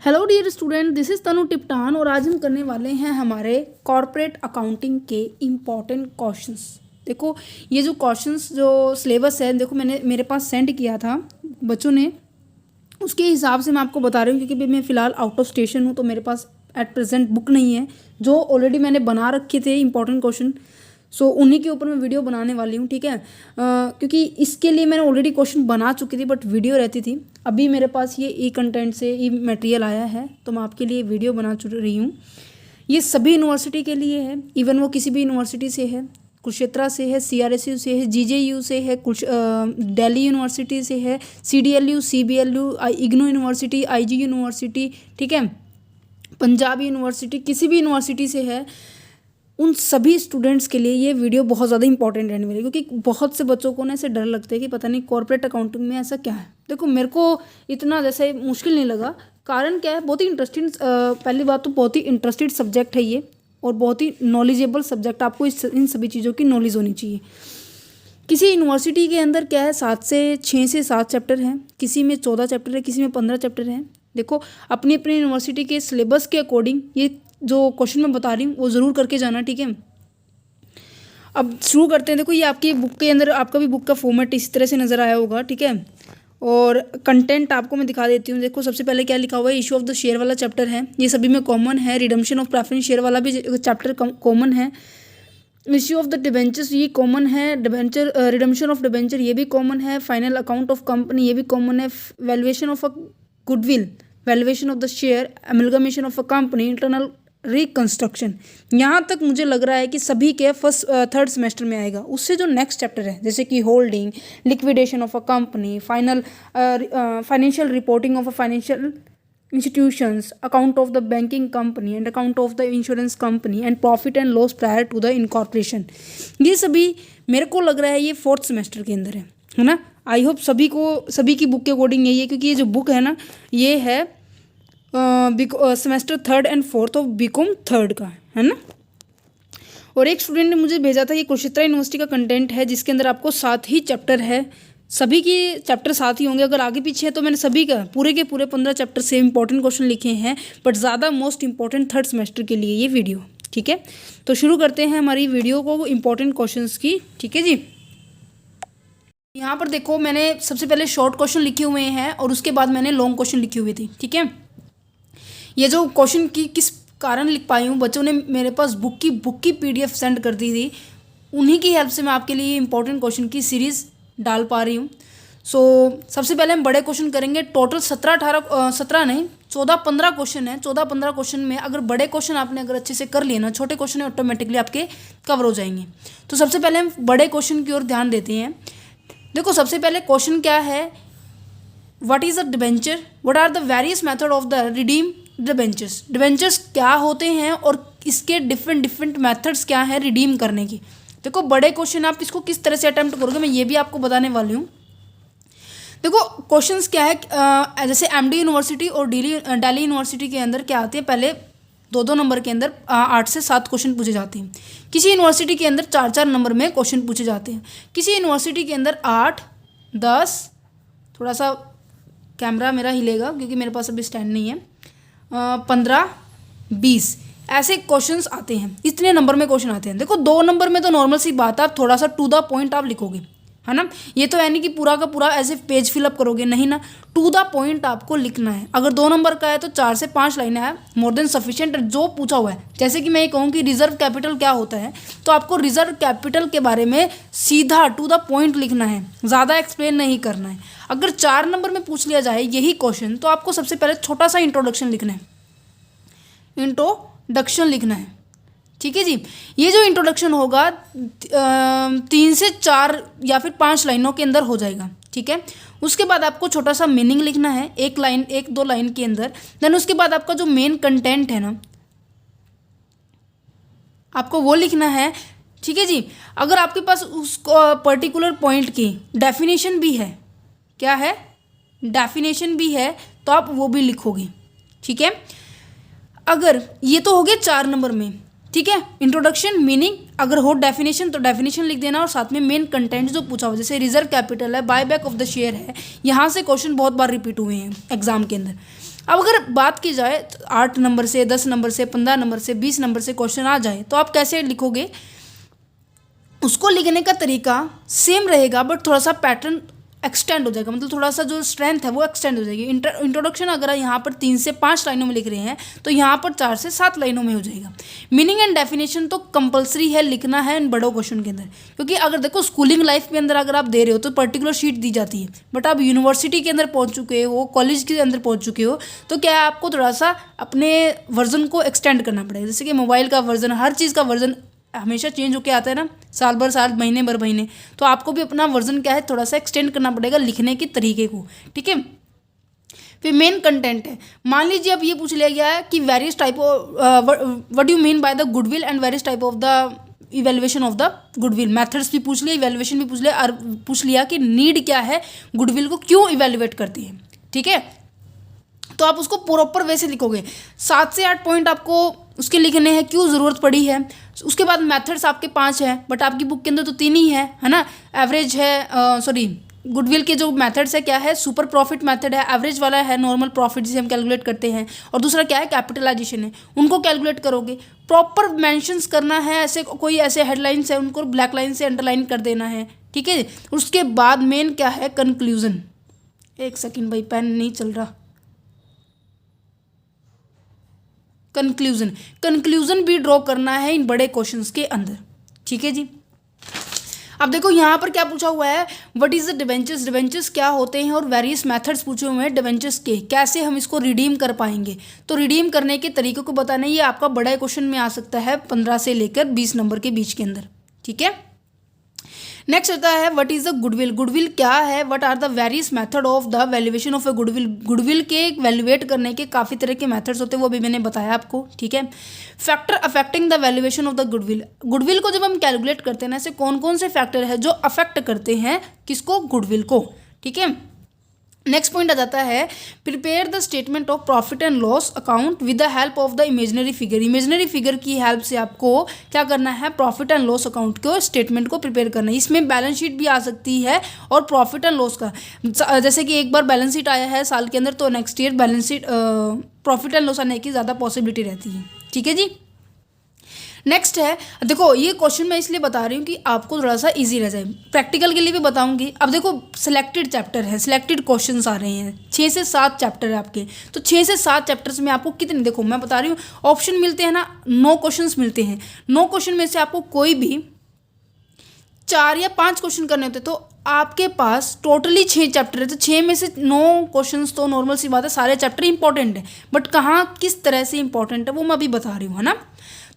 Hello dear student, this is Tanu Tiptan और आज हम करने वाले हैं हमारे कॉर्पोरेट अकाउंटिंग के इम्पॉर्टेंट क्वेश्चंस। देखो ये जो क्वेश्चंस जो सिलेबस है, देखो मैंने मेरे पास सेंड किया था बच्चों ने, उसके हिसाब से मैं आपको बता रही हूँ क्योंकि मैं फ़िलहाल आउट ऑफ स्टेशन हूँ तो मेरे पास एट प्रेजेंट बुक नहीं है। जो ऑलरेडी मैंने बना रखे थे इंपॉर्टेंट क्वेश्चन, सो उन्हीं के ऊपर मैं वीडियो बनाने वाली हूँ, ठीक है। क्योंकि इसके लिए मैंने ऑलरेडी क्वेश्चन बना चुकी थी बट वीडियो रहती थी। अभी मेरे पास ये ई कंटेंट से ई मटेरियल आया है तो मैं आपके लिए वीडियो बना रही हूँ। ये सभी यूनिवर्सिटी के लिए है, इवन वो किसी भी यूनिवर्सिटी से है, कुरुक्षेत्रा से है, CRSU से है, GJU से है, कुछ दिल्ली यूनिवर्सिटी से है, CDLU, CBLU, IGNOU university, IG university, ठीक है, पंजाब यूनिवर्सिटी, किसी भी यूनिवर्सिटी से है, उन सभी स्टूडेंट्स के लिए ये वीडियो बहुत ज़्यादा इंपॉर्टेंट रहने वाली है। क्योंकि बहुत से बच्चों को ना ऐसे डर लगता है कि पता नहीं कॉर्पोरेट अकाउंटिंग में ऐसा क्या है। देखो मेरे को इतना जैसे मुश्किल नहीं लगा, कारण क्या है, बहुत ही इंटरेस्टिंग, पहली बात तो बहुत ही इंटरेस्टेड सब्जेक्ट है ये और बहुत ही नॉलेजेबल सब्जेक्ट। आपको इन सभी चीज़ों की नॉलेज होनी चाहिए। किसी यूनिवर्सिटी के अंदर क्या है, 6 से 7 चैप्टर हैं, किसी में 14 चैप्टर है, किसी में 15 चैप्टर हैं। देखो अपनी अपनी यूनिवर्सिटी के सिलेबस के अकॉर्डिंग ये जो क्वेश्चन मैं बता रही हूँ वो ज़रूर करके जाना, ठीक है। अब शुरू करते हैं। देखो ये आपकी बुक के अंदर, आपका भी बुक का फॉर्मेट इस तरह से नज़र आया होगा, ठीक है। और कंटेंट आपको मैं दिखा देती हूँ। देखो सबसे पहले क्या लिखा हुआ है, इशू ऑफ द शेयर वाला चैप्टर है, ये सभी में कॉमन है। रिडम्पशन ऑफ प्रेफरेंस शेयर वाला भी चैप्टर कॉमन है। इश्यू ऑफ द डिबेंचर्स ये कॉमन है। डिबेंचर रिडम्पशन ऑफ डिबेंचर ये भी कॉमन है। फाइनल अकाउंट ऑफ कंपनी ये भी कॉमन है। Valuation of a goodwill, valuation of the share, amalgamation of a company, internal reconstruction. यहाँ तक मुझे लग रहा है कि सभी के थर्ड सेमेस्टर में आएगा। उससे जो नेक्स्ट चैप्टर है जैसे कि holding, liquidation of a company, financial reporting of a financial institutions, account of the banking company and account of the insurance company and profit and loss prior to the incorporation, ये सभी मेरे को लग रहा है ये 4th सेमेस्टर के अंदर है ना। आई होप सभी की बुक के अकॉर्डिंग यही है, क्योंकि ये जो बुक है ना ये है semester 3rd and 4th of BCom 3rd का है ना। और एक स्टूडेंट ने मुझे भेजा था, ये कुरुक्षेत्र यूनिवर्सिटी का कंटेंट है जिसके अंदर आपको 7 ही चैप्टर है। सभी की चैप्टर 7 ही होंगे, अगर आगे पीछे है तो मैंने सभी का पूरे के पूरे 15 चैप्टर से इंपॉर्टेंट क्वेश्चन लिखे हैं, बट ज़्यादा मोस्ट इंपॉर्टेंट 3rd सेमेस्टर के लिए ये वीडियो, ठीक है। तो शुरू करते हैं हमारी वीडियो को इंपॉर्टेंट क्वेश्चंस की, ठीक है जी। यहाँ पर देखो मैंने सबसे पहले शॉर्ट क्वेश्चन लिखे हुए हैं और उसके बाद मैंने लॉन्ग क्वेश्चन लिखे हुए थे, ठीक है। ये जो क्वेश्चन की किस कारण लिख पाई हूँ, बच्चों ने मेरे पास बुक की PDF सेंड कर दी थी, उन्हीं की हेल्प से मैं आपके लिए इंपॉर्टेंट क्वेश्चन की सीरीज़ डाल पा रही हूँ। सो सबसे पहले हम बड़े क्वेश्चन करेंगे। टोटल 14-15 क्वेश्चन है। 14-15 क्वेश्चन में अगर बड़े क्वेश्चन आपने अगर अच्छे से कर लिए ना, छोटे क्वेश्चन ऑटोमेटिकली आपके कवर हो जाएंगे। तो सबसे पहले हम बड़े क्वेश्चन की ओर ध्यान देते हैं। देखो सबसे पहले क्वेश्चन क्या है, what is a debenture, what are the various method of the redeem debentures. Debentures क्या होते हैं और इसके डिफरेंट मेथड्स क्या है रिडीम करने की। देखो बड़े क्वेश्चन आप इसको किस तरह से अटेम्प्ट करोगे मैं ये भी आपको बताने वाली हूँ। देखो क्वेश्चंस क्या है, जैसे MD यूनिवर्सिटी और दिल्ली यूनिवर्सिटी के अंदर क्या आते हैं, पहले 2-2 नंबर के अंदर 8 से 7 क्वेश्चन पूछे जाते हैं। किसी यूनिवर्सिटी के अंदर 4-4 नंबर में क्वेश्चन पूछे जाते हैं। किसी यूनिवर्सिटी के अंदर 8, 10, थोड़ा सा कैमरा मेरा हिलेगा क्योंकि मेरे पास अभी स्टैंड नहीं है, 15, 20 ऐसे क्वेश्चंस आते हैं। इतने नंबर में क्वेश्चन आते हैं। देखो 2 नंबर में तो नॉर्मल सी बात है, आप थोड़ा सा टू द पॉइंट आप लिखोगे, है ना। ये तो यानी कि पूरा का पूरा ऐसे पेज फिलअप करोगे नहीं ना, टू द पॉइंट आपको लिखना है। अगर 2 नंबर का है तो 4 से 5 लाइनें है, मोर देन सफिशिएंट जो पूछा हुआ है। जैसे कि मैं ये कहूँ कि रिजर्व कैपिटल क्या होता है, तो आपको रिजर्व कैपिटल के बारे में सीधा टू द पॉइंट लिखना है, ज़्यादा एक्सप्लेन नहीं करना है। अगर 4 नंबर में पूछ लिया जाए यही क्वेश्चन तो आपको सबसे पहले छोटा सा इंट्रोडक्शन लिखना है, इंट्रोडक्शन लिखना है, ठीक है जी। ये जो इंट्रोडक्शन होगा 3 से 4 या फिर 5 लाइनों के अंदर हो जाएगा, ठीक है। उसके बाद आपको छोटा सा मीनिंग लिखना है, 1-2 लाइन के अंदर। देन उसके बाद आपका जो मेन कंटेंट है ना आपको वो लिखना है, ठीक है जी। अगर आपके पास उस पर्टिकुलर पॉइंट की डेफिनेशन भी है, क्या है, डेफिनेशन भी है, तो आप वो भी लिखोगे, ठीक है। अगर ये तो हो गया 4 नंबर में, ठीक है, इंट्रोडक्शन, मीनिंग, अगर हो डेफिनेशन तो डेफिनेशन लिख देना और साथ में मेन कंटेंट जो पूछा हुआ, जैसे रिजर्व कैपिटल है, buy back of the share है, यहाँ से क्वेश्चन बहुत बार रिपीट हुए हैं एग्जाम के अंदर। अब अगर बात की जाए 8 नंबर से, 10 नंबर से, 15 नंबर से, 20 नंबर से क्वेश्चन आ जाए तो आप कैसे लिखोगे? उसको लिखने का तरीका सेम रहेगा बट थोड़ा सा पैटर्न एक्सटेंड हो जाएगा, मतलब थोड़ा सा जो स्ट्रेंथ है वो एक्सटेंड हो जाएगी। इंट्रोडक्शन अगर यहाँ पर 3 से 5 लाइनों में लिख रहे हैं तो यहाँ पर 4 से 7 लाइनों में हो जाएगा। मीनिंग एंड डेफिनेशन तो कंपलसरी है लिखना है इन बड़ों क्वेश्चन के अंदर, क्योंकि अगर देखो स्कूलिंग लाइफ के अंदर अगर आप दे रहे हो तो पर्टिकुलर शीट दी जाती है, बट आप यूनिवर्सिटी के अंदर पहुँच चुके हो, कॉलेज के अंदर पहुँच चुके हो, तो क्या है आपको थोड़ा सा अपने वर्जन को एक्सटेंड करना पड़ेगा। जैसे कि मोबाइल का वर्जन, हर चीज़ का वर्जन हमेशा चेंज होके आता है ना, साल भर साल, महीने भर महीने, तो आपको भी अपना वर्जन क्या है थोड़ा सा एक्सटेंड करना पड़ेगा लिखने के तरीके को, ठीक है। फिर मेन कंटेंट है, मान लीजिए अब ये पूछ लिया गया है कि various type of what you mean by the goodwill and various type of the evaluation of the goodwill. Methods भी पूछ लिया, इवेल्युएशन भी पूछ लिया, और पूछ लिया कि नीड क्या है, गुडविल को क्यों इवेल्युएट करती है, ठीक है। तो आप उसको प्रॉपर वे से लिखोगे। 7 से 8 पॉइंट आपको उसके लिखने हैं, क्यों ज़रूरत पड़ी है। उसके बाद मेथड्स आपके 5 हैं, बट आपकी बुक के अंदर तो 3 ही है ना। एवरेज है, सॉरी, गुडविल के जो मेथड्स है क्या है, सुपर प्रॉफिट मेथड है, एवरेज वाला है नॉर्मल प्रॉफिट जिसे हम कैलकुलेट करते हैं, और दूसरा क्या है कैपिटलाइजेशन है, उनको कैलकुलेट करोगे। प्रॉपर मेंशंस करना है, ऐसे कोई ऐसे हेडलाइंस है उनको ब्लैक लाइन से अंडरलाइन कर देना है, ठीक है। उसके बाद मेन क्या है कंक्लूजन। एक सेकेंड भाई, पेन नहीं चल रहा। कंक्लूजन भी ड्रॉ करना है इन बड़े क्वेश्चंस के अंदर, ठीक है जी। अब देखो यहाँ पर क्या पूछा हुआ है, what is the debentures, debentures क्या होते हैं, और वेरियस मेथड्स पूछे हुए हैं डिवेंचर्स के, कैसे हम इसको रिडीम कर पाएंगे। तो रिडीम करने के तरीके को बताना, ये आपका बड़ा क्वेश्चन में आ सकता है 15 से लेकर 20 नंबर के बीच के अंदर, ठीक है। नेक्स्ट होता है what is the goodwill, goodwill क्या है, what are the various method of the valuation of a goodwill. Goodwill के वैल्यूएट करने के काफ़ी तरह के मेथड्स होते हैं, वो भी मैंने बताया आपको, ठीक है। Factor affecting the valuation of the goodwill, goodwill को जब हम कैलकुलेट करते हैं ना, ऐसे कौन कौन से फैक्टर है जो अफेक्ट करते हैं किसको, गुडविल को, ठीक है। नेक्स्ट पॉइंट आ जाता है prepare the statement of profit and loss account with the help of the imaginary figure. Imaginary figure की हेल्प से आपको क्या करना है, प्रॉफिट एंड लॉस अकाउंट को स्टेटमेंट को प्रिपेयर करना है। इसमें बैलेंस शीट भी आ सकती है और प्रॉफिट एंड लॉस का, जैसे कि एक बार बैलेंस शीट आया है साल के अंदर, तो next year balance sheet profit and loss आने की ज़्यादा पॉसिबिलिटी रहती है, ठीक है जी। नेक्स्ट है, देखो ये क्वेश्चन मैं इसलिए बता रही हूँ कि आपको थोड़ा सा इजी रह जाए, प्रैक्टिकल के लिए भी बताऊंगी। अब देखो सिलेक्टेड चैप्टर है, सिलेक्टेड क्वेश्चंस आ रहे हैं, 6 से 7 चैप्टर है आपके, तो 6 से 7 चैप्टर्स में आपको कितने, देखो मैं बता रही हूँ ऑप्शन मिलते हैं ना, 9 क्वेश्चंस मिलते हैं। 9 क्वेश्चन में से आपको कोई भी 4 या 5 क्वेश्चन करने होते, तो आपके पास टोटली 6 चैप्टर है, तो 6 में से 9 क्वेश्चंस तो नॉर्मल सी बात है, सारे चैप्टर इंपॉर्टेंट है, बट कहाँ किस तरह से इंपॉर्टेंट है वो मैं अभी बता रही हूँ, है ना।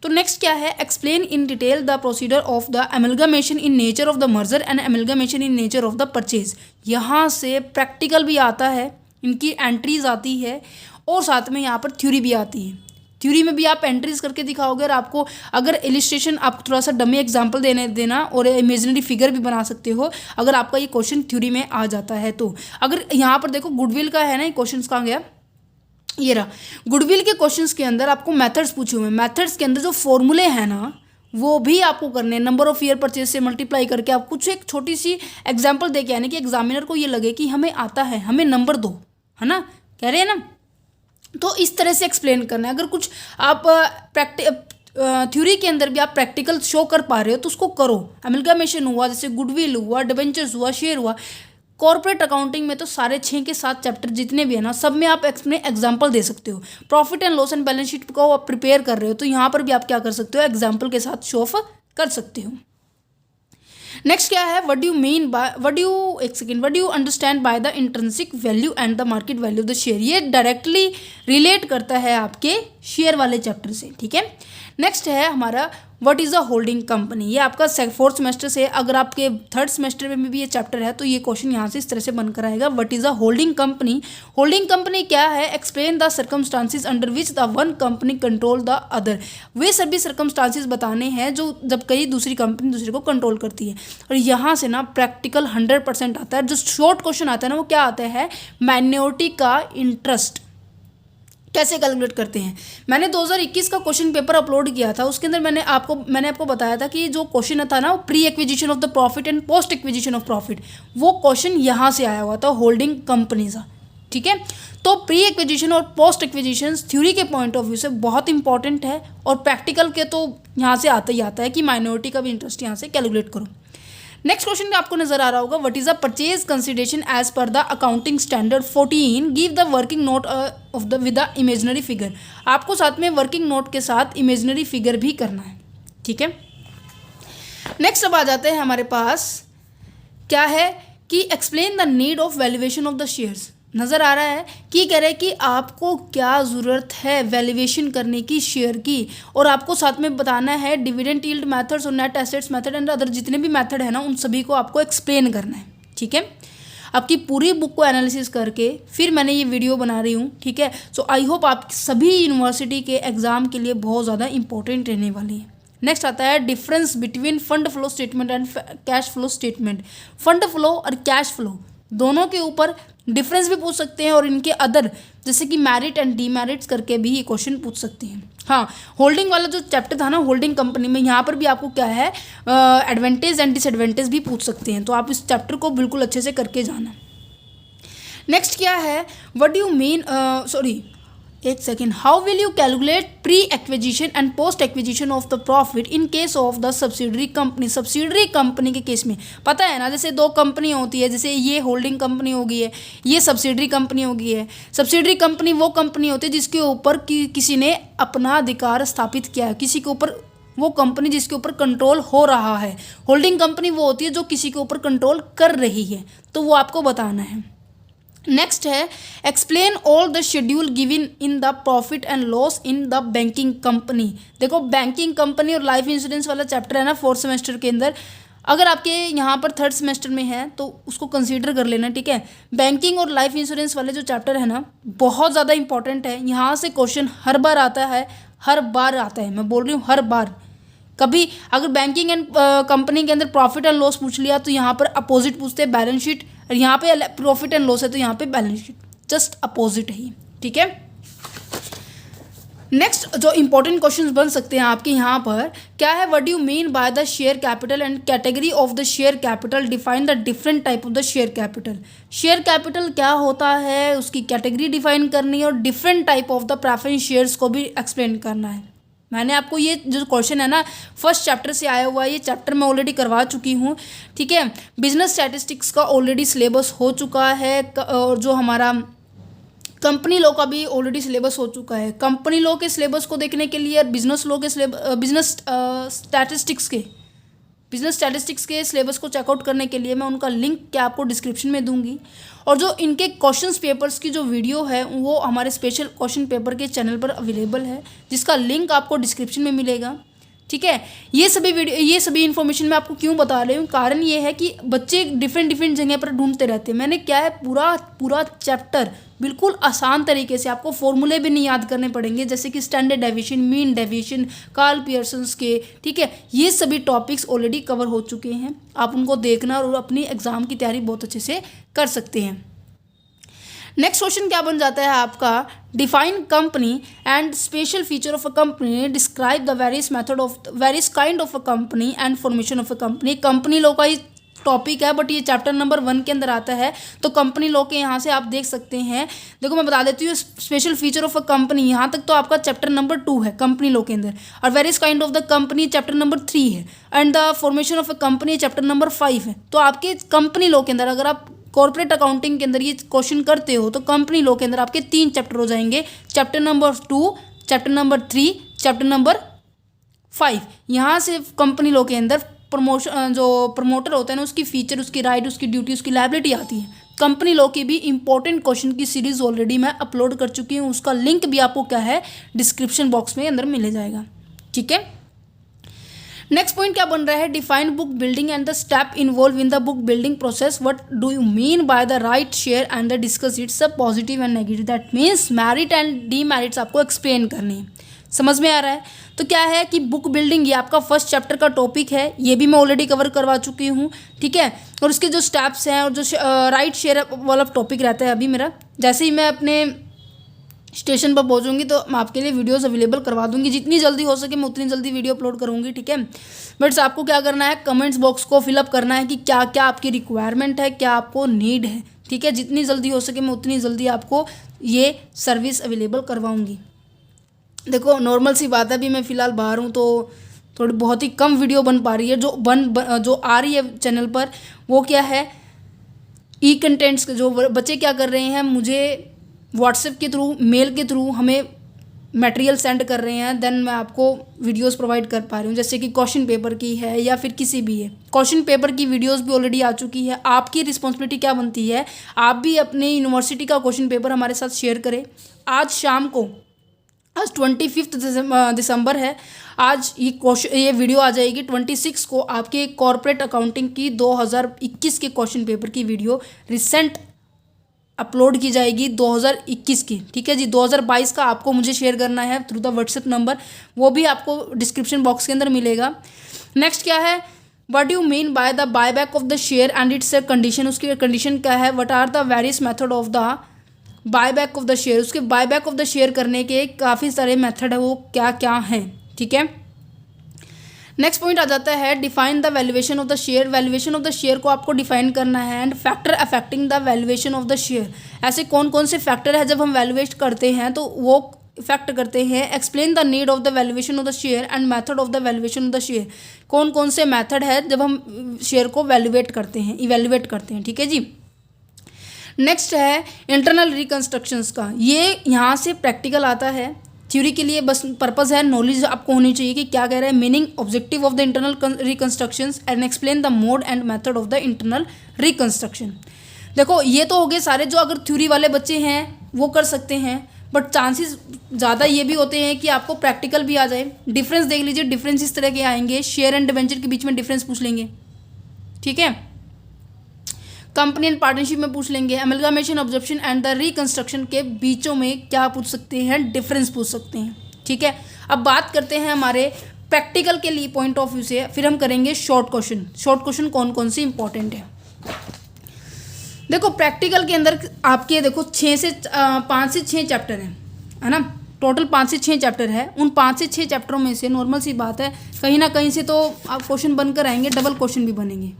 तो नेक्स्ट क्या है, explain in detail the procedure of the amalgamation in nature of the merger and amalgamation in nature of the purchase. यहाँ से प्रैक्टिकल भी आता है, इनकी एंट्रीज आती है, और साथ में यहाँ पर थ्योरी भी आती है। थ्योरी में भी आप एंट्रीज करके दिखाओगे, और आपको अगर इलिस्ट्रेशन आप थोड़ा सा डमी एग्जाम्पल देना और इमेजिनरी फिगर भी बना सकते हो, अगर आपका ये क्वेश्चन थ्योरी में आ जाता है तो। अगर यहाँ पर देखो गुडविल का है ना, ये क्वेश्चन कहाँ गया, ये रहा। गुडविल के क्वेश्चंस के अंदर आपको मेथड्स पूछे हुए हैं, मेथड्स के अंदर जो फॉर्मूले हैं ना वो भी आपको करने हैं, नंबर ऑफ ईयर परचेज से मल्टीप्लाई करके आप कुछ एक छोटी सी एग्जांपल दे के आने कि एग्जामिनर को ये लगे कि हमें आता है, हमें नंबर दो, है ना, कह रहे हैं ना। तो इस तरह से एक्सप्लेन करना है। अगर कुछ आप थ्योरी के अंदर भी आप प्रैक्टिकल शो कर पा रहे हो तो उसको करो। एमलगमेशन हुआ, जैसे गुडविल हुआ, डिबेंचर्स हुआ, शेयर हुआ। कॉर्पोरेट अकाउंटिंग में तो सारे 6 के 7 चैप्टर जितने भी है ना, सब में आप अपने एग्जाम्पल दे सकते हो। Profit and loss and balance sheet को आप प्रिपेयर कर रहे हो तो यहाँ पर भी आप क्या कर सकते हो, एग्जाम्पल के साथ शो ऑफ कर सकते हो। नेक्स्ट क्या है, what do you understand by the intrinsic value and the market value of the share. ये डायरेक्टली रिलेट करता है आपके शेयर वाले चैप्टर से, ठीक है। नेक्स्ट है हमारा what is a holding company. ये आपका 4th सेमेस्टर से, अगर आपके 3rd सेमेस्टर में भी ये चैप्टर है तो ये क्वेश्चन यहाँ से इस तरह से बनकर आएगा, what is a holding company. Holding company क्या है, explain the circumstances under which the one company control the other. वे सभी सर्कमस्टांसिस बताने हैं जो जब कई दूसरी कंपनी दूसरे को कंट्रोल करती है। और यहाँ से ना प्रैक्टिकल 100% आता है। जो शॉर्ट क्वेश्चन आता है ना वो क्या आता है, माइनॉरिटी का इंटरेस्ट कैसे कैलकुलेट करते हैं। मैंने 2021 का क्वेश्चन पेपर अपलोड किया था, उसके अंदर मैंने आपको बताया था कि जो क्वेश्चन था ना, pre acquisition of the profit and post acquisition of profit, वो क्वेश्चन यहाँ से आया हुआ था, होल्डिंग कंपनी का, ठीक है। तो प्री एक्विजिशन और पोस्ट एक्विजिशन थ्योरी के पॉइंट ऑफ व्यू से बहुत इंपॉर्टेंट है, और प्रैक्टिकल के तो यहाँ से आता ही आता है कि माइनॉरिटी का भी इंटरेस्ट यहाँ से कैलकुलेट करो। नेक्स्ट क्वेश्चन आपको नजर आ रहा होगा, what is the purchase consideration as per the accounting standard 14, give the working note of the with the imaginary figure. आपको साथ में वर्किंग नोट के साथ इमेजिनरी फिगर भी करना है, ठीक है। नेक्स्ट अब आ जाते हैं हमारे पास क्या है कि explain the need of valuation of the shares. नज़र आ रहा है कि कह रहे हैं कि आपको क्या ज़रूरत है वैल्यूएशन करने की शेयर की, और आपको साथ में बताना है डिविडेंड यील्ड मेथड्स और net assets method and other जितने भी मेथड है ना, उन सभी को आपको एक्सप्लेन करना है, ठीक है। आपकी पूरी बुक को एनालिसिस करके फिर मैंने ये वीडियो बना रही हूँ, ठीक है। सो आई होप आप सभी यूनिवर्सिटी के एग्ज़ाम के लिए बहुत ज़्यादा इंपॉर्टेंट रहने वाली है। नेक्स्ट आता है difference between fund flow statement and cash flow statement. Fund flow और कैश फ्लो दोनों के ऊपर डिफरेंस भी पूछ सकते हैं, और इनके अदर जैसे कि मैरिट एंड डीमेरिट्स करके भी ये क्वेश्चन पूछ सकते हैं। हाँ, होल्डिंग वाला जो चैप्टर था ना, होल्डिंग कंपनी में, यहाँ पर भी आपको क्या है एडवांटेज एंड डिसएडवांटेज भी पूछ सकते हैं, तो आप इस चैप्टर को बिल्कुल अच्छे से करके जाना। नेक्स्ट क्या है, व्हाट डू यू मीन, एक second, how will you calculate pre acquisition and post acquisition of the profit in case of the subsidiary company. Subsidiary company के केस में पता है ना, जैसे दो कंपनी होती है, जैसे ये होल्डिंग कंपनी होगी है, ये सब्सिडरी कंपनी होगी है। सब्सिडरी कंपनी वो कंपनी होती है जिसके ऊपर किसी ने अपना अधिकार स्थापित किया है, किसी के ऊपर, वो कंपनी जिसके ऊपर कंट्रोल हो रहा है। होल्डिंग कंपनी वो होती है जो किसी के ऊपर कंट्रोल कर रही है, तो वो आपको बताना है। नेक्स्ट है explain all the schedule given in the profit and loss in the banking company. देखो, बैंकिंग कंपनी और लाइफ इंश्योरेंस वाला चैप्टर है ना 4th सेमेस्टर के अंदर, अगर आपके यहाँ पर 3rd सेमेस्टर में है तो उसको कंसीडर कर लेना, ठीक है। बैंकिंग और लाइफ इंश्योरेंस वाले जो चैप्टर है ना, बहुत ज़्यादा इंपॉर्टेंट है। यहाँ से क्वेश्चन हर बार आता है, हर बार आता है, मैं बोल रही हूँ हर बार। कभी अगर बैंकिंग एंड कंपनी के अंदर प्रॉफिट एंड लॉस पूछ लिया तो यहाँ पर अपोजिट पूछते हैं बैलेंस शीट, और यहाँ पे प्रॉफिट एंड लॉस है तो यहाँ पे बैलेंस शीट, जस्ट अपोजिट है, ठीक है। नेक्स्ट जो इंपॉर्टेंट क्वेश्चंस बन सकते हैं आपके यहाँ पर क्या है, what do you mean by the share capital and category of the share capital, define the different type of the share capital. Share capital क्या होता है, उसकी कैटेगरी डिफाइन करनी है, और different type of the preference shares को भी explain करना है। मैंने आपको ये जो क्वेश्चन है ना 1st चैप्टर से आया हुआ है, ये चैप्टर मैं ऑलरेडी करवा चुकी हूँ, ठीक है। बिजनेस स्टैटिस्टिक्स का ऑलरेडी सिलेबस हो चुका है, और जो हमारा कंपनी लॉ का भी ऑलरेडी सिलेबस हो चुका है। कंपनी लॉ के सिलेबस को देखने के लिए, बिजनेस लॉ के बिजनेस स्टैटिस्टिक्स के सिलेबस को चेकआउट करने के लिए मैं उनका लिंक क्या आपको डिस्क्रिप्शन में दूंगी, और जो इनके क्वेश्चंस पेपर्स की जो वीडियो है वो हमारे स्पेशल क्वेश्चन पेपर के चैनल पर अवेलेबल है, जिसका लिंक आपको डिस्क्रिप्शन में मिलेगा, ठीक है। ये सभी इन्फॉर्मेशन मैं आपको क्यों बता रही हूँ, कारण ये है कि बच्चे डिफरेंट जगह पर ढूंढते रहते हैं। मैंने क्या है पूरा चैप्टर बिल्कुल आसान तरीके से, आपको फॉर्मूले भी नहीं याद करने पड़ेंगे, जैसे कि standard deviation, mean deviation, Karl Pearson's के, ठीक है। ये सभी टॉपिक्स ऑलरेडी कवर हो चुके हैं, आप उनको देखना और अपनी एग्जाम की तैयारी बहुत अच्छे से कर सकते हैं। नेक्स्ट क्वेश्चन क्या बन जाता है आपका, define company and special feature of a company, describe the various method of various kind of a company and formation of a company. Company law का ही टॉपिक है, बट ये चैप्टर नंबर 1 के अंदर आता है, तो कंपनी लॉ के यहाँ से आप देख सकते हैं। देखो मैं बता देती हूँ, special feature of a company यहाँ तक तो आपका चैप्टर नंबर 2 है कंपनी लॉ के अंदर, और various kind of the company chapter number 3 है, and the formation of a company chapter number 5 है। तो आपके कंपनी लॉ के अंदर अगर आप कॉर्पोरेट अकाउंटिंग के अंदर ये क्वेश्चन करते हो तो कंपनी लॉ के अंदर आपके 3 चैप्टर हो जाएंगे, chapter number 2, chapter number 3, chapter number 5। यहाँ से कंपनी लॉ के अंदर जो प्रमोटर होता है ना, उसकी फीचर, उसकी राइट, उसकी ड्यूटी, उसकी लायबिलिटी आती है। कंपनी लॉ की भी इंपॉर्टेंट क्वेश्चन की सीरीज ऑलरेडी मैं अपलोड कर चुकी हूँ, उसका लिंक भी आपको क्या है डिस्क्रिप्शन बॉक्स में अंदर मिल जाएगा, ठीक है। नेक्स्ट पॉइंट क्या बन रहा है, define book building and the step involve in the book building process, what do you mean by the right share and the discuss it's a positive and negative. That means merit and demerits आपको explain करनी है, समझ में आ रहा है। तो क्या है कि बुक बिल्डिंग ये आपका 1st चैप्टर का टॉपिक है, ये भी मैं ऑलरेडी कवर करवा चुकी हूँ, ठीक है। और इसके जो स्टेप्स हैं और जो राइट शेयर वाला टॉपिक रहता है अभी मेरा, जैसे ही मैं अपने स्टेशन पर पहुंचूंगी तो मैं आपके लिए वीडियोस अवेलेबल करवा दूंगी, जितनी जल्दी हो सके मैं उतनी जल्दी वीडियो अपलोड करूंगी, ठीक है। बट आपको क्या करना है, कमेंट्स बॉक्स को फिलअप करना है कि क्या क्या आपकी रिक्वायरमेंट है, क्या आपको नीड है, ठीक है, जितनी जल्दी हो सके मैं उतनी जल्दी आपको ये सर्विस अवेलेबल करवाऊँगी। देखो नॉर्मल सी बात है, अभी मैं फ़िलहाल बाहर हूँ तो थोड़ी बहुत ही कम वीडियो बन पा रही है। जो आ रही है चैनल पर वो क्या है, ई कंटेंट्स के जो बच्चे क्या कर रहे हैं, मुझे व्हाट्सएप के थ्रू, मेल के थ्रू हमें मटेरियल सेंड कर रहे हैं, देन मैं आपको वीडियोस प्रोवाइड कर पा रही हूँ। जैसे कि क्वेश्चन पेपर की है या फिर किसी भी है, क्वेश्चन पेपर की वीडियोस भी ऑलरेडी आ चुकी है। आपकी रिस्पॉन्सिबिलिटी क्या बनती है, आप भी अपने यूनिवर्सिटी का क्वेश्चन पेपर हमारे साथ शेयर करें। आज शाम को, आज 25 दिसंबर है, आज ये वीडियो आ जाएगी 26 को। आपके कॉर्पोरेट अकाउंटिंग की 2021 के क्वेश्चन पेपर की वीडियो रिसेंट अपलोड की जाएगी 2021 की, ठीक है जी। 2022 का आपको मुझे शेयर करना है थ्रू द व्हाट्सएप नंबर, वो भी आपको डिस्क्रिप्शन बॉक्स के अंदर मिलेगा। नेक्स्ट क्या है, what you mean by the buyback of the share and its condition, उसकी कंडीशन क्या है, what are the various method of the buyback of the share. उसके बायबैक ऑफ द शेयर करने के काफ़ी सारे मेथड है, वो क्या क्या हैं, ठीक है। नेक्स्ट पॉइंट आ जाता है, define the valuation of the share. Valuation of the share को आपको डिफाइन करना है। And factor affecting the valuation of the share, ऐसे कौन कौन से फैक्टर है जब हम वैल्यूएट करते हैं तो वो इफेक्ट करते हैं। Explain the need of the valuation of the share and method of the valuation of the share, कौन कौन से मेथड है जब हम शेयर को वैल्यूएट करते हैं, इवैल्यूएट करते हैं, ठीक है जी। नेक्स्ट है इंटरनल रिकंस्ट्रक्शंस का, ये यहाँ से प्रैक्टिकल आता है। थ्योरी के लिए बस पर्पस है, नॉलेज आपको होनी चाहिए कि क्या कह रहा है, meaning objective of the internal reconstructions and explain the mode and method of the internal reconstruction. देखो ये तो हो गए सारे जो अगर थ्योरी वाले बच्चे हैं वो कर सकते हैं, बट चांसेस ज़्यादा ये भी होते हैं कि आपको प्रैक्टिकल भी आ जाए। डिफरेंस देख लीजिए, डिफरेंस इस तरह के आएंगे, शेयर एंड डिबेंचर के बीच में डिफरेंस पूछ लेंगे, ठीक है। कंपनी एंड पार्टनरशिप में पूछ लेंगे, अमलगामेशन, ऑब्जर्प्शन एंड द रिकंस्ट्रक्शन के बीचों में क्या पूछ सकते हैं, डिफरेंस पूछ सकते हैं, ठीक है। अब बात करते हैं हमारे प्रैक्टिकल के लिए पॉइंट ऑफ व्यू से, फिर हम करेंगे शॉर्ट क्वेश्चन। शॉर्ट क्वेश्चन कौन कौन से इंपॉर्टेंट है, देखो प्रैक्टिकल के अंदर आपके देखो 5 से 6 चैप्टर हैं, है ना। टोटल 5 से 6 चैप्टर है। उन 5 से 6 चैप्टरों में से नॉर्मल सी बात है कहीं ना कहीं से तो आप क्वेश्चन बनकर आएंगे, डबल क्वेश्चन भी बनेंगे।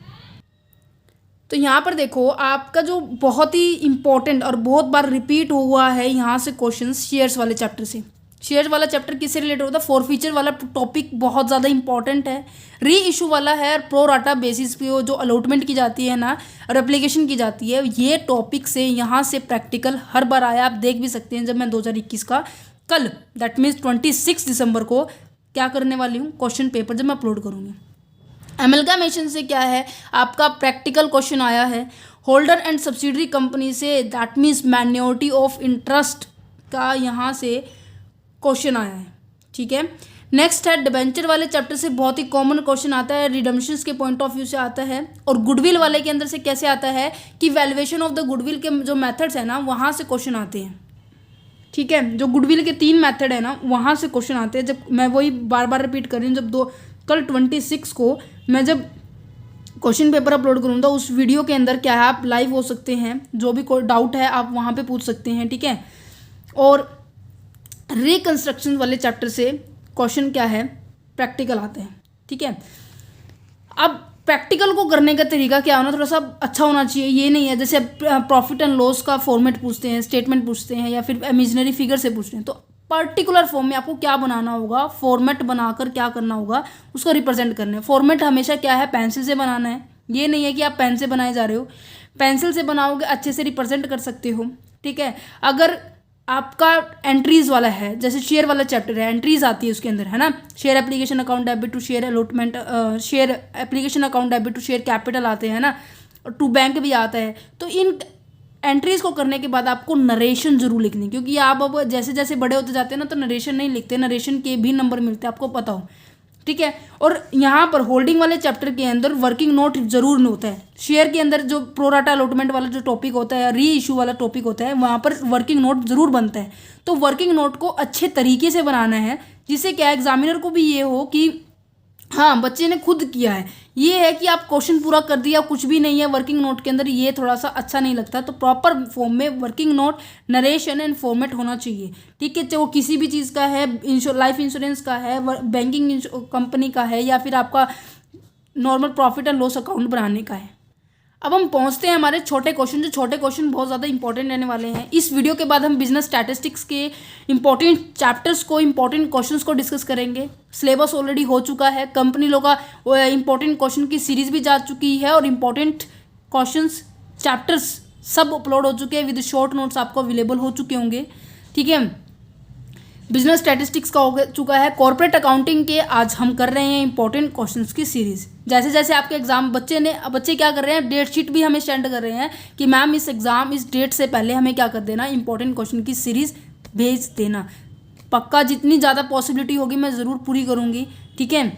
तो यहाँ पर देखो आपका जो बहुत ही इंपॉर्टेंट और बहुत बार रिपीट हुआ है यहाँ से क्वेश्चन, शेयर्स वाले चैप्टर से। शेयर्स वाला चैप्टर किससे रिलेटेड होता है, फॉरफीचर वाला टॉपिक बहुत ज़्यादा इंपॉर्टेंट है। री इशू वाला है, प्रो राटा बेसिस पे जो अलॉटमेंट की जाती है ना और एप्लीकेशन की जाती है, ये टॉपिक से यहाँ से प्रैक्टिकल हर बार आया। आप देख भी सकते हैं जब मैं 2021 का कल दैट मीन्स 26 दिसंबर को क्या करने वाली हूँ, क्वेश्चन पेपर जब मैं अपलोड करूँगी। एमलगामेशन से क्या है, आपका प्रैक्टिकल क्वेश्चन आया है। Holder and subsidiary company say that means minority of interest का यहाँ से क्वेश्चन आया है, ठीक है। नेक्स्ट है डिबेंचर वाले चैप्टर से बहुत ही कॉमन क्वेश्चन आता है, रिडम्पशंस के पॉइंट ऑफ व्यू से आता है। और गुडविल वाले के अंदर से कैसे आता है कि वैल्यूएशन ऑफ द गुडविल के जो मेथड्स है ना वहाँ से क्वेश्चन आते हैं, ठीक है। जो गुडविल के 3 मेथड है ना वहाँ से क्वेश्चन आते हैं। जब मैं वही बार बार रिपीट कर रही हूँ, जब कल 26 को मैं जब क्वेश्चन पेपर अपलोड करूँगा उस वीडियो के अंदर क्या है आप लाइव हो सकते हैं, जो भी कोई डाउट है आप वहाँ पे पूछ सकते हैं, ठीक है। और रिकंस्ट्रक्शन वाले चैप्टर से क्वेश्चन क्या है प्रैक्टिकल आते हैं, ठीक है। अब प्रैक्टिकल को करने का तरीका क्या होना, थोड़ा सा अच्छा होना चाहिए। ये नहीं है जैसे प्रॉफिट एंड लॉस का फॉर्मेट पूछते हैं, स्टेटमेंट पूछते हैं या फिर इमेजिनरी फिगर से पूछते हैं, तो पर्टिकुलर फॉर्म में आपको क्या बनाना होगा, फॉर्मेट बनाकर क्या करना होगा, उसको रिप्रेजेंट करना है। फॉर्मेट हमेशा क्या है, पेंसिल से बनाना है। ये नहीं है कि आप पेन से बनाए जा रहे हो, पेंसिल से बनाओगे अच्छे से रिप्रेजेंट कर सकते हो, ठीक है। अगर आपका एंट्रीज वाला है, जैसे शेयर वाला चैप्टर है, एंट्रीज आती है उसके अंदर, है ना। Share application account debit to share allotment, share application account debit to share capital आते हैं ना, टू बैंक भी आता है। तो इन एंट्रीज को करने के बाद आपको नरेशन जरूर लिखनी, क्योंकि आप अब जैसे जैसे बड़े होते जाते हैं ना तो नरेशन नहीं लिखते, नरेशन के भी नंबर मिलते हैं, आपको पता हो, ठीक है। और यहाँ पर होल्डिंग वाले चैप्टर के अंदर वर्किंग नोट जरूर होता है। शेयर के अंदर जो प्रोराटा अलॉटमेंट वाला जो टॉपिक होता है, री इशू वाला टॉपिक होता है, वहाँ पर वर्किंग नोट जरूर बनता है। तो वर्किंग नोट को अच्छे तरीके से बनाना है, जिससे क्या एग्जामिनर को भी ये हो कि हाँ बच्चे ने खुद किया है। ये है कि आप क्वेश्चन पूरा कर दिया, कुछ भी नहीं है वर्किंग नोट के अंदर, ये थोड़ा सा अच्छा नहीं लगता। तो प्रॉपर फॉर्म में working note, narration and format होना चाहिए, ठीक है। चाहे वो किसी भी चीज़ का है, लाइफ इंश्योरेंस का है, बैंकिंग कंपनी का है, या फिर आपका normal profit and loss account बनाने का है। अब हम पहुंचते हैं हमारे छोटे क्वेश्चन, जो छोटे क्वेश्चन बहुत ज़्यादा इंपॉर्टेंट रहने वाले हैं। इस वीडियो के बाद हम बिजनेस स्टैटिस्टिक्स के इंपॉर्टेंट चैप्टर्स को, इंपॉर्टेंट क्वेश्चंस को डिस्कस करेंगे। सिलेबस ऑलरेडी हो चुका है, कंपनी लोग का इंपॉर्टेंट क्वेश्चन की सीरीज भी जा चुकी है और इंपॉर्टेंट क्वेश्चंस चैप्टर्स सब अपलोड हो चुके हैं, विद शॉर्ट नोट्स आपको अवेलेबल हो चुके होंगे। ठीक है, बिजनेस स्टैटिस्टिक्स का हो चुका है। कॉर्पोरेट अकाउंटिंग के आज हम कर रहे हैं इंपॉर्टेंट क्वेश्चंस की सीरीज। जैसे जैसे आपके एग्जाम बच्चे क्या कर रहे हैं, डेट शीट भी हमें सेंड कर रहे हैं कि मैम इस एग्जाम इस डेट से पहले हमें क्या कर देना, इंपॉर्टेंट क्वेश्चन की सीरीज भेज देना। पक्का जितनी ज़्यादा पॉसिबिलिटी होगी मैं ज़रूर पूरी करूँगी। ठीक है,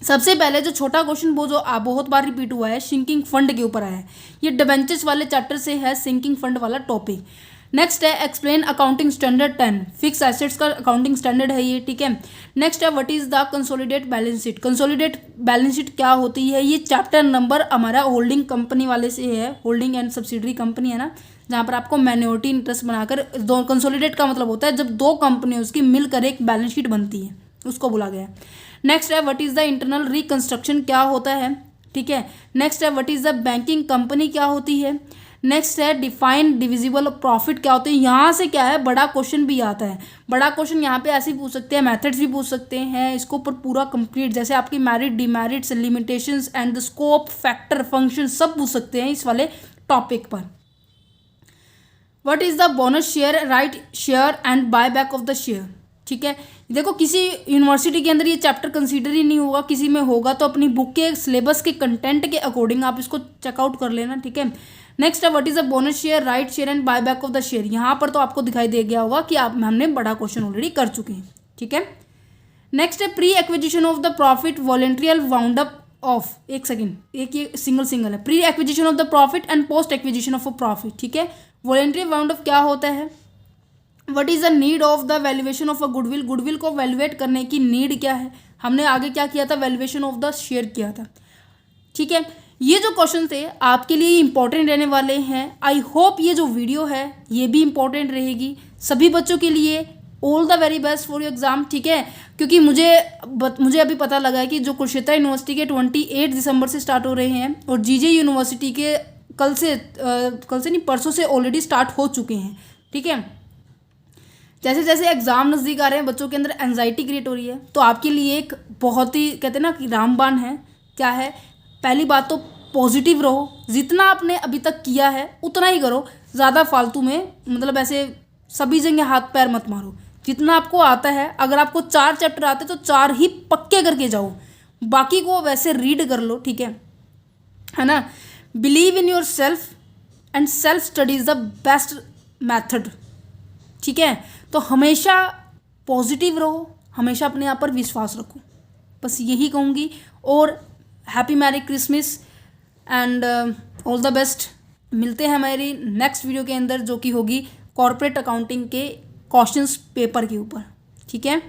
सबसे पहले जो छोटा क्वेश्चन वो जो बहुत बार रिपीट हुआ है, सिंकिंग फंड के ऊपर आया है। ये डिबेंचर्स वाले चैप्टर से है सिंकिंग फंड वाला टॉपिक। नेक्स्ट है explain accounting standard 10, fix assets का अकाउंटिंग स्टैंडर्ड है ये। ठीक है, नेक्स्ट है what is the consolidate balance sheet. Consolidate balance sheet क्या होती है, ये चैप्टर नंबर हमारा होल्डिंग कंपनी वाले से है। होल्डिंग एंड सब्सिडरी कंपनी है ना, जहाँ पर आपको माइनॉरिटी इंटरेस्ट बनाकर दो, कंसोलिडेट का मतलब होता है जब दो कंपनी उसकी मिलकर एक बैलेंस शीट बनती है, उसको बोला गया है। नेक्स्ट है what is the internal reconstruction, क्या होता है। ठीक है, नेक्स्ट है what is the banking company, क्या होती है। नेक्स्ट है डिफाइन डिविजिबल प्रॉफिट, क्या होते हैं। यहाँ से क्या है, बड़ा क्वेश्चन भी आता है। बड़ा क्वेश्चन यहाँ पे ऐसे ही पूछ सकते हैं, मेथड्स भी पूछ सकते हैं इसको पर पूरा कंप्लीट, जैसे आपकी merit demerits limitations and the scope factor function सब पूछ सकते हैं इस वाले टॉपिक पर। What is the bonus share, right share and buy back of the share. ठीक है, देखो किसी यूनिवर्सिटी के अंदर ये चैप्टर कंसीडर ही नहीं होगा, किसी में होगा तो अपनी बुक के सिलेबस के कंटेंट के अकॉर्डिंग आप इसको चेकआउट कर लेना। ठीक है, नेक्स्ट है what is a bonus share, right share and buy back of the share. यहाँ पर तो आपको दिखाई दे गया होगा कि हमने बड़ा क्वेश्चन ऑलरेडी कर चुके हैं। ठीक है, नेक्स्ट है pre acquisition of the profit, voluntary wound up of, एक सेकेंड, एक ये सिंगल है। Pre acquisition of the profit and post acquisition of a profit. ठीक है, वॉलेंट्री वाउंड अप क्या होता है। What is the need of the valuation of a goodwill, goodwill को वैल्यूएट करने की नीड क्या है। हमने आगे क्या किया था, वैल्यूएशन ऑफ द शेयर किया था। ठीक है, ये जो क्वेश्चन थे आपके लिए इंपॉर्टेंट रहने वाले हैं। आई होप ये जो वीडियो है ये भी इंपॉर्टेंट रहेगी सभी बच्चों के लिए। All the very best for your exam. ठीक है, क्योंकि मुझे अभी पता लगा है कि जो कुरुक्षेत्र यूनिवर्सिटी के 28 दिसंबर से स्टार्ट हो रहे हैं और जीजे यूनिवर्सिटी के कल से नहीं परसों से ऑलरेडी स्टार्ट हो चुके हैं। ठीक है, जैसे जैसे एग्ज़ाम नज़दीक आ रहे हैं बच्चों के अंदर एंजाइटी क्रिएट हो रही है, तो आपके लिए एक बहुत ही कहते हैं ना कि रामबाण है। क्या है, पहली बात तो पॉजिटिव रहो, जितना आपने अभी तक किया है उतना ही करो, ज़्यादा फालतू में मतलब ऐसे सभी जगह हाथ पैर मत मारो। जितना आपको आता है, अगर आपको 4 चैप्टर आते तो 4 ही पक्के करके जाओ, बाकी को वैसे रीड कर लो। ठीक है ना। Believe in your self and self study is the best method. ठीक है, तो हमेशा पॉजिटिव रहो, हमेशा अपने आप पर विश्वास रखो, बस यही कहूँगी। और happy merry Christmas and all the best. मिलते हैं हमारी नेक्स्ट वीडियो के अंदर, जो कि होगी कॉर्पोरेट अकाउंटिंग के क्वेश्चंस पेपर के ऊपर। ठीक है,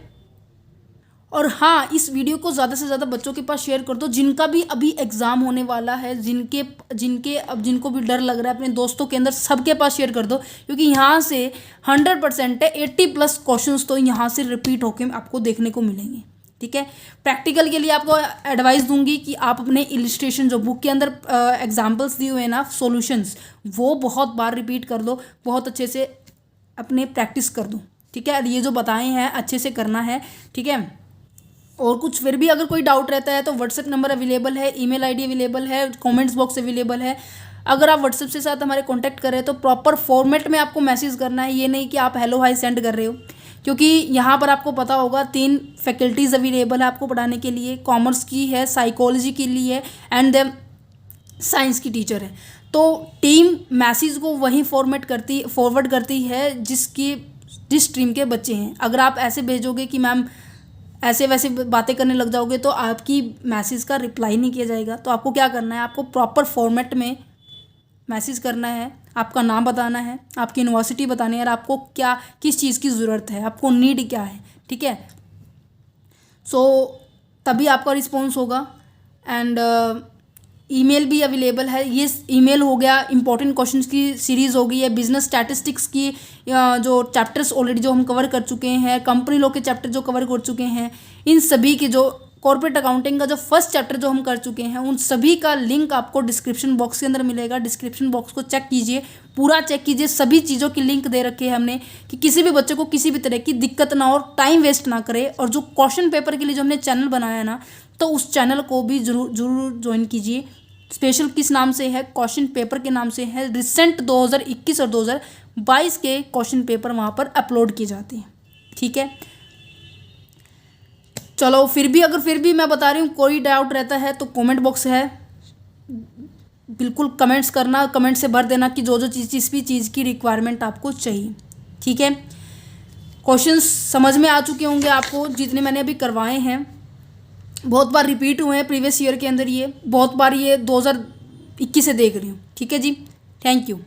और हाँ, इस वीडियो को ज़्यादा से ज़्यादा बच्चों के पास शेयर कर दो, जिनका भी अभी एग्ज़ाम होने वाला है, जिनको भी डर लग रहा है, अपने दोस्तों के अंदर सबके पास शेयर कर दो, क्योंकि यहाँ से 100% है 80+ क्वेश्चंस तो यहाँ से रिपीट होकर आपको देखने को मिलेंगे। ठीक है, प्रैक्टिकल के लिए आपको एडवाइस दूंगी कि आप अपने इलिस्ट्रेशन जो बुक के अंदर एग्जाम्पल्स दिए हुए हैं ना, सॉल्यूशंस, वो बहुत बार रिपीट कर दो, बहुत अच्छे से अपने प्रैक्टिस कर दो। ठीक है, ये जो बताए हैं अच्छे से करना है। ठीक है, और कुछ फिर भी अगर कोई डाउट रहता है तो व्हाट्सएप नंबर अवेलेबल है, ईमेल आईडी अवेलेबल है, कमेंट्स बॉक्स अवेलेबल है। अगर आप व्हाट्सएप से साथ हमारे कांटेक्ट कर रहे हैं तो प्रॉपर फॉर्मेट में आपको मैसेज करना है, ये नहीं कि आप हेलो हाई सेंड कर रहे हो, क्योंकि यहाँ पर आपको पता होगा 3 फैकल्टीज़ अवेलेबल है आपको पढ़ाने के लिए। कॉमर्स की है, साइकोलॉजी के लिए है एंड साइंस की टीचर है। तो टीम मैसेज को वही फॉरवर्ड करती है जिस स्ट्रीम के बच्चे हैं। अगर आप ऐसे भेजोगे कि मैम ऐसे वैसे बातें करने लग जाओगे तो आपकी मैसेज का रिप्लाई नहीं किया जाएगा। तो आपको क्या करना है, आपको प्रॉपर फॉर्मेट में मैसेज करना है, आपका नाम बताना है, आपकी यूनिवर्सिटी बतानी है और आपको किस चीज़ की ज़रूरत है, आपको नीड क्या है। ठीक है, सो तभी आपका रिस्पॉन्स होगा। एंड ईमेल भी अवेलेबल है। ये ईमेल हो गया, इंपॉर्टेंट क्वेश्चंस की सीरीज़ हो गई है, बिजनेस स्टैटिस्टिक्स की जो चैप्टर्स ऑलरेडी जो हम कवर कर चुके हैं, कंपनी लॉ के चैप्टर जो कवर कर चुके हैं, इन सभी के जो कॉर्पोरेट अकाउंटिंग का जो फर्स्ट चैप्टर जो हम कर चुके हैं उन सभी का लिंक आपको डिस्क्रिप्शन बॉक्स के अंदर मिलेगा। डिस्क्रिप्शन बॉक्स को चेक कीजिए, पूरा चेक कीजिए, सभी चीज़ों की लिंक दे रखी है हमने कि किसी भी बच्चे को किसी भी तरह की दिक्कत ना हो और टाइम वेस्ट ना करे। और जो क्वेश्चन पेपर के लिए जो हमने चैनल बनाया ना, तो उस चैनल को भी जरूर ज्वाइन कीजिए। स्पेशल किस नाम से है? क्वेश्चन पेपर के नाम से है। रिसेंट 2021 और 2022 के क्वेश्चन पेपर वहाँ पर अपलोड किए जाते हैं। ठीक है, चलो फिर भी मैं बता रही हूँ, कोई डाउट रहता है तो कमेंट बॉक्स है, बिल्कुल कमेंट्स करना, कमेंट से भर देना कि जो चीज़ जिस भी चीज़ की रिक्वायरमेंट आपको चाहिए। ठीक है, क्वेश्चंस समझ में आ चुके होंगे आपको जितने मैंने अभी करवाए हैं। बहुत बार रिपीट हुए हैं प्रीवियस ईयर के अंदर, ये बहुत बार ये 2021 से देख रही हूँ। ठीक है जी, थैंक यू।